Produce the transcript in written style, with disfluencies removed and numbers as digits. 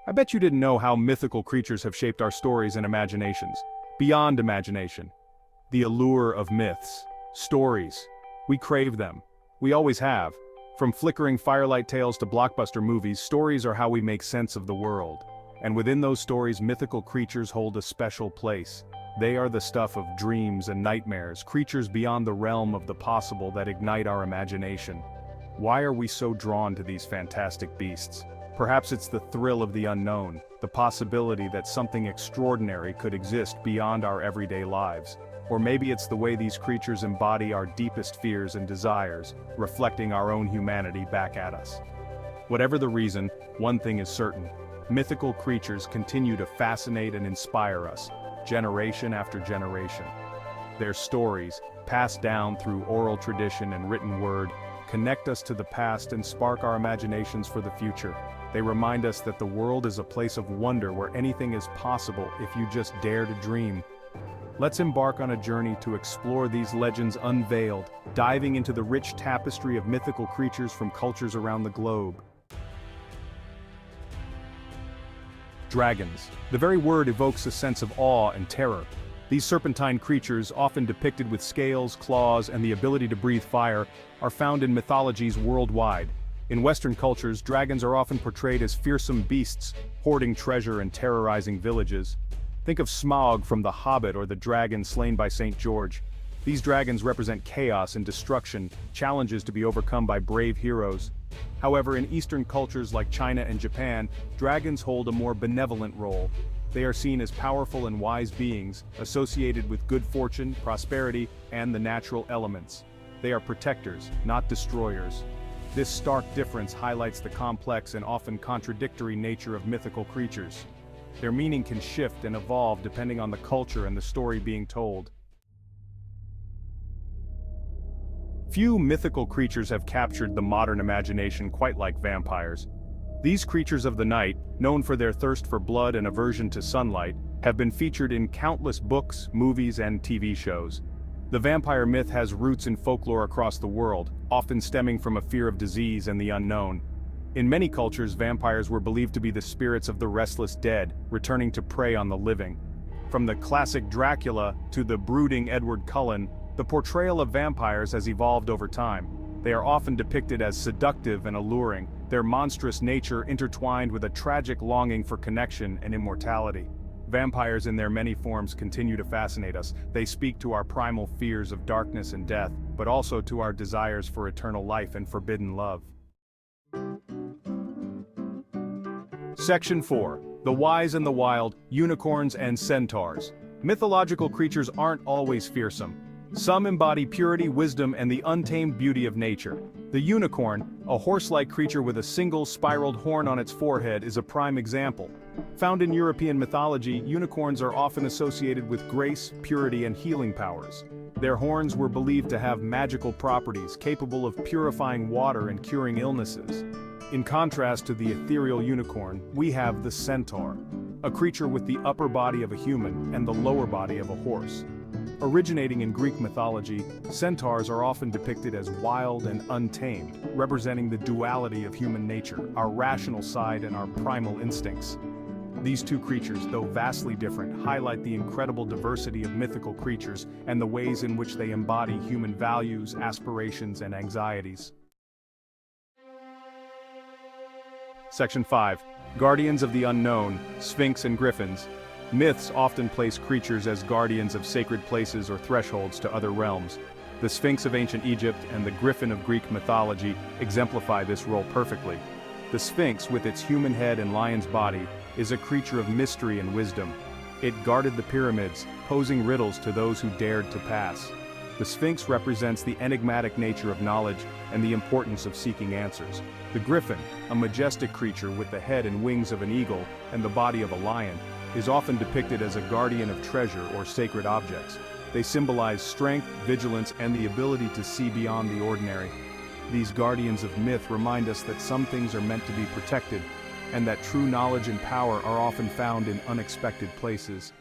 I bet you didn't know how mythical creatures have shaped our stories and imaginations. Beyond imagination. The allure of myths. Stories. We crave them. We always have. From flickering firelight tales to blockbuster movies, stories are how we make sense of the world. And within those stories, mythical creatures hold a special place. They are the stuff of dreams and nightmares, creatures beyond the realm of the possible that ignite our imagination. Why are we so drawn to these fantastic beasts? Perhaps it's the thrill of the unknown, the possibility that something extraordinary could exist beyond our everyday lives. Or maybe it's the way these creatures embody our deepest fears and desires, reflecting our own humanity back at us. Whatever the reason, one thing is certain. Mythical creatures continue to fascinate and inspire us, generation after generation. Their stories, passed down through oral tradition and written word, connect us to the past and spark our imaginations for the future. They remind us that the world is a place of wonder where anything is possible if you just dare to dream. Let's embark on a journey to explore these legends unveiled, diving into the rich tapestry of mythical creatures from cultures around the globe. Dragons. The very word evokes a sense of awe and terror. These serpentine creatures, often depicted with scales, claws, and the ability to breathe fire, are found in mythologies worldwide. In Western cultures, dragons are often portrayed as fearsome beasts, hoarding treasure and terrorizing villages. Think of Smaug from The Hobbit or the dragon slain by St. George. These dragons represent chaos and destruction, challenges to be overcome by brave heroes. However, in Eastern cultures like China and Japan, dragons hold a more benevolent role. They are seen as powerful and wise beings, associated with good fortune, prosperity, and the natural elements. They are protectors, not destroyers. This stark difference highlights the complex and often contradictory nature of mythical creatures. Their meaning can shift and evolve depending on the culture and the story being told. Few mythical creatures have captured the modern imagination quite like vampires. These creatures of the night, known for their thirst for blood and aversion to sunlight, have been featured in countless books, movies, and TV shows. The vampire myth has roots in folklore across the world, often stemming from a fear of disease and the unknown. In many cultures, vampires were believed to be the spirits of the restless dead, returning to prey on the living. From the classic Dracula to the brooding Edward Cullen, the portrayal of vampires has evolved over time. They are often depicted as seductive and alluring, their monstrous nature intertwined with a tragic longing for connection and immortality. Vampires in their many forms continue to fascinate us. They speak to our primal fears of darkness and death, but also to our desires for eternal life and forbidden love. Section 4. The Wise and the Wild, Unicorns and Centaurs. Mythological creatures aren't always fearsome. Some embody purity, wisdom, and the untamed beauty of nature. The unicorn, a horse-like creature with a single spiraled horn on its forehead, is a prime example. Found in European mythology, unicorns are often associated with grace, purity, and healing powers. Their horns were believed to have magical properties, capable of purifying water and curing illnesses. In contrast to the ethereal unicorn, we have the centaur, a creature with the upper body of a human and the lower body of a horse. Originating in Greek mythology, centaurs are often depicted as wild and untamed, representing the duality of human nature, our rational side and our primal instincts. These two creatures, though vastly different, highlight the incredible diversity of mythical creatures and the ways in which they embody human values, aspirations, and anxieties. Section 5. Guardians of the Unknown, Sphinx and Griffins. Myths often place creatures as guardians of sacred places or thresholds to other realms. The Sphinx of ancient Egypt and the Griffin of Greek mythology exemplify this role perfectly. The Sphinx, with its human head and lion's body, is a creature of mystery and wisdom. It guarded the pyramids, posing riddles to those who dared to pass. The Sphinx represents the enigmatic nature of knowledge and the importance of seeking answers. The Griffin, a majestic creature with the head and wings of an eagle and the body of a lion, is often depicted as a guardian of treasure or sacred objects. They symbolize strength, vigilance, and the ability to see beyond the ordinary. These guardians of myth remind us that some things are meant to be protected, and that true knowledge and power are often found in unexpected places.